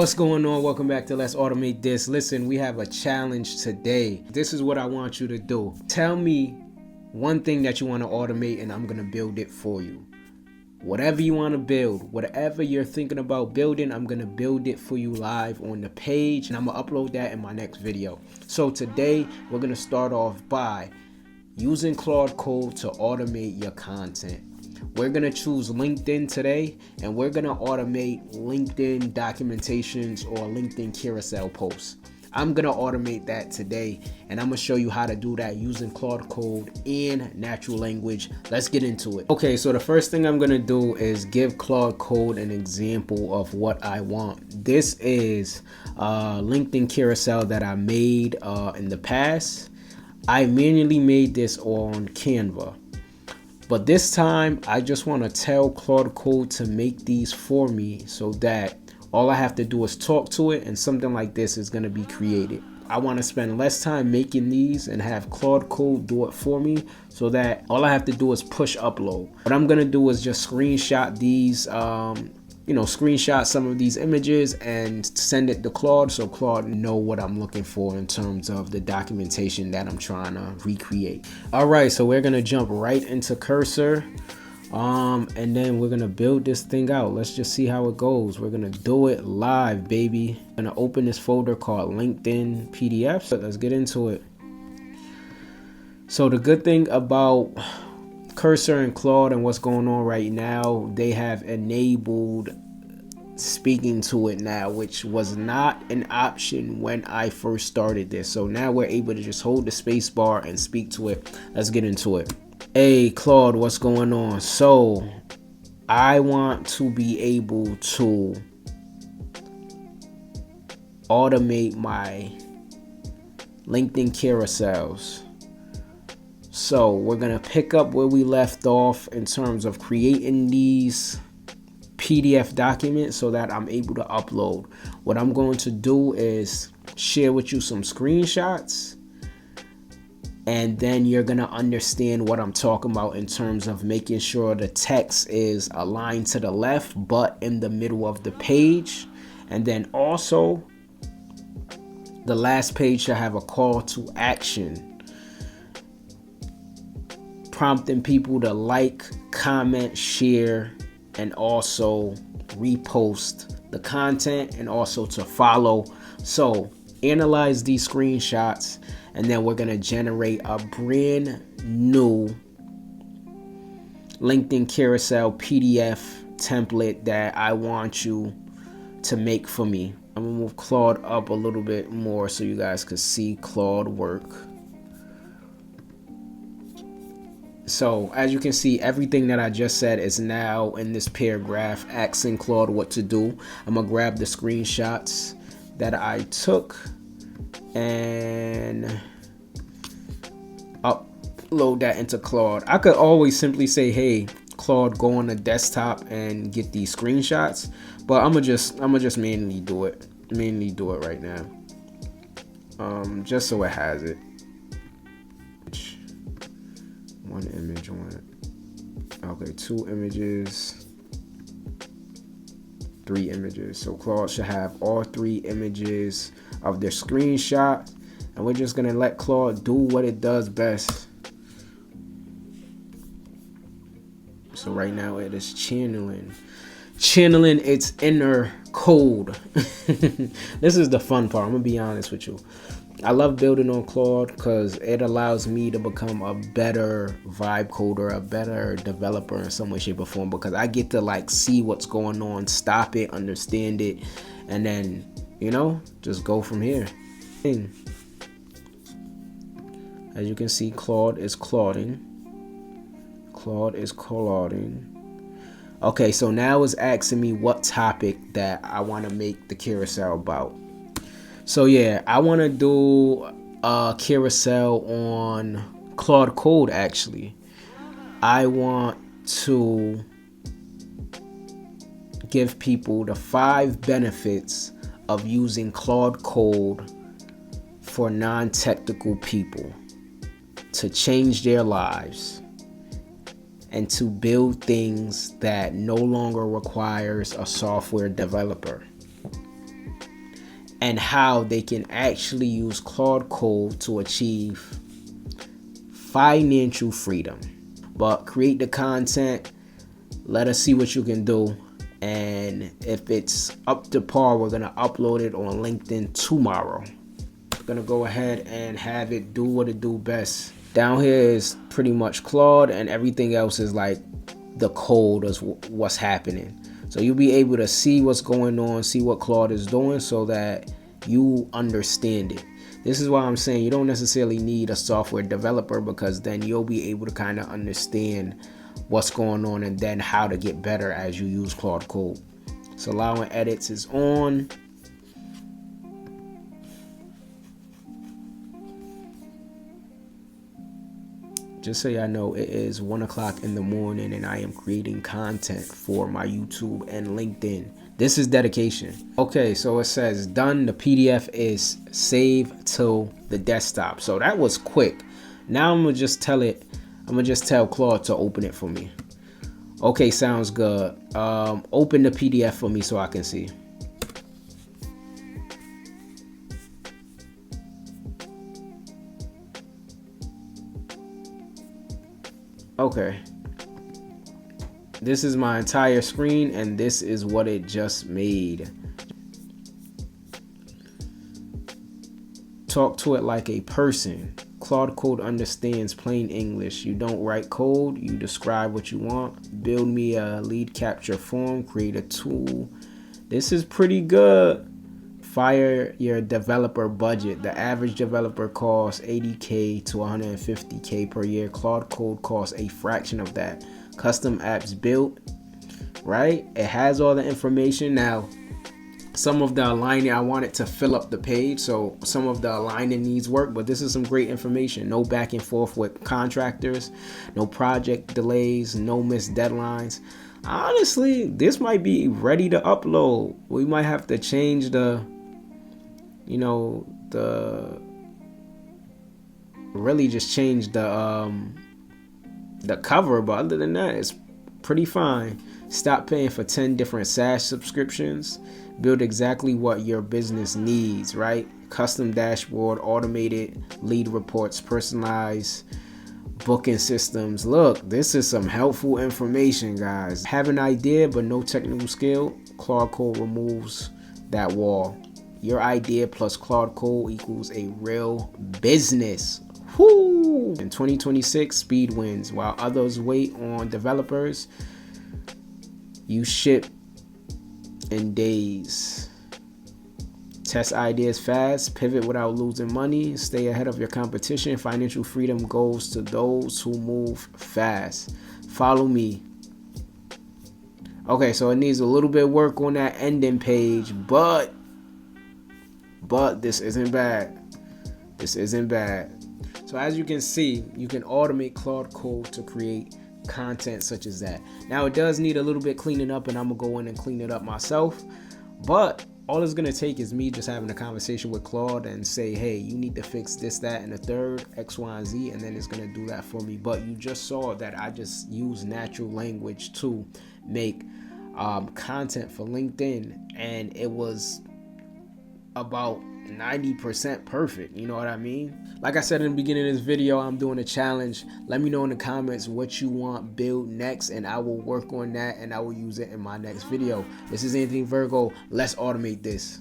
What's going on? Welcome back to Let's Automate This. Listen, we have a challenge today. This is what I want you to do. Tell me one thing that you want to automate and I'm going to build it for you. Whatever you want to build, whatever you're thinking about building, I'm going to build it for you live on the page and I'm going to upload that in my next video. So today we're going to start off by using Claude Code to automate your content. We're going to choose LinkedIn today, and we're going to automate LinkedIn documentations or LinkedIn carousel posts. I'm going to automate that today, and I'm going to show you how to do that using Claude Code and natural language. Let's get into it. Okay, so the first thing I'm going to do is give Claude Code an example of what I want. This is LinkedIn carousel that I made in the past. I manually made this on Canva. But this time, I just want to tell Claude Code to make these for me so that all I have to do is talk to it and something like this is going to be created. I want to spend less time making these and have Claude Code do it for me so that all I have to do is push upload. What I'm going to do is just screenshot these, screenshot some of these images and send it to Claude so Claude know what I'm looking for in terms of the documentation that I'm trying to recreate. All right, so we're gonna jump right into Cursor, and then we're gonna build this thing out. Let's just see how it goes. We're gonna do it live, baby. I'm gonna open this folder called LinkedIn PDFs. Let's get into it. So the good thing about Cursor and Claude and what's going on right now, they have enabled speaking to it now, which was not an option when I first started this. So now we're able to just hold the space bar and speak to it. Let's get into it. Hey Claude, what's going on? So I want to be able to automate my LinkedIn carousels. So we're going to pick up where we left off in terms of creating these PDF documents so that I'm able to upload. What I'm going to do is share with you some screenshots, and then you're going to understand what I'm talking about in terms of making sure the text is aligned to the left but in the middle of the page. And then also the last page should have a call to action, prompting people to like, comment, share, and also repost the content and also to follow. So analyze these screenshots and then we're going to generate a brand new LinkedIn carousel PDF template that I want you to make for me. I'm going to move Claude up a little bit more so you guys can see Claude work. So as you can see, everything that I just said is now in this paragraph asking Claude what to do. I'm gonna grab the screenshots that I took and upload that into Claude. I could always simply say, hey Claude, go on the desktop and get these screenshots, but I'm gonna just manually do it right now, just so it has it. One image okay, 2 images, 3 images. So Claude should have all 3 images of their screenshot, and we're just gonna let Claude do what it does best. So right now it is channeling its inner code. This is the fun part. I'm gonna be honest with you. I love building on Claude because it allows me to become a better vibe coder, a better developer in some way, shape, or form, because I get to like see what's going on, stop it, understand it, and then, just go from here. As you can see, Claude is Clauding. Okay, so now it's asking me what topic that I want to make the carousel about. So yeah, I want to do a carousel on Claude Code actually. I want to give people the 5 benefits of using Claude Code for non-technical people to change their lives and to build things that no longer requires a software developer. and how they can actually use Claude Code to achieve financial freedom. But create the content, let us see what you can do, and if it's up to par, we're gonna upload it on LinkedIn tomorrow. I'm gonna go ahead and have it do what it do best. Down here is pretty much Claude, and everything else is like the code is what's happening. So you'll be able to see what's going on, see what Claude is doing, so that you understand it. This is why I'm saying you don't necessarily need a software developer, because then you'll be able to kind of understand what's going on and then how to get better as you use Claude Code. So allowing edits is on. Just so y'all know, it is 1 o'clock in the morning and I am creating content for my YouTube and LinkedIn. This is dedication. Okay, so it says done. The PDF is saved to the desktop. So that was quick. Now I'm gonna just tell Claude to open it for me. Okay, sounds good. Open the PDF for me so I can see. Okay, this is my entire screen and this is what it just made. Talk to it like a person. Claude Code understands plain English. You don't write code, you describe what you want. Build me a lead capture form, create a tool. This is pretty good. Fire your developer budget. The average developer costs $80K to $150K per year. Claude Code costs a fraction of that. Custom apps built, right? It has all the information. Now, some of the aligning, I want it to fill up the page, so some of the aligning needs work, but this is some great information. No back and forth with contractors, no project delays, no missed deadlines. Honestly, this might be ready to upload. We might have to change the really just change the cover, but other than that, it's pretty fine. Stop paying for 10 different SaaS subscriptions. Build exactly what your business needs, right? Custom dashboard, automated lead reports, personalized booking systems. Look, this is some helpful information, guys. Have an idea but no technical skill? Claude Code removes that wall. Your idea plus Claude Code equals a real business. Whoo! In 2026, speed wins. While others wait on developers, you ship in days. Test ideas fast, pivot without losing money, stay ahead of your competition. Financial freedom goes to those who move fast. Follow me. Okay, so it needs a little bit of work on that ending page, but this isn't bad. This isn't bad. So as you can see, you can automate Claude Code to create content such as that. Now it does need a little bit cleaning up, and I'm gonna go in and clean it up myself, but all it's gonna take is me just having a conversation with Claude and say, hey, you need to fix this, that, and the third, X, Y, and Z, and then it's gonna do that for me. But you just saw that I just use natural language to make content for LinkedIn, and it was about 90% perfect. You know what I mean? Like I said in the beginning of this video, I'm doing a challenge. Let me know in the comments what you want build next, and I will work on that and I will use it in my next video. This is Anything Virgo. Let's automate this.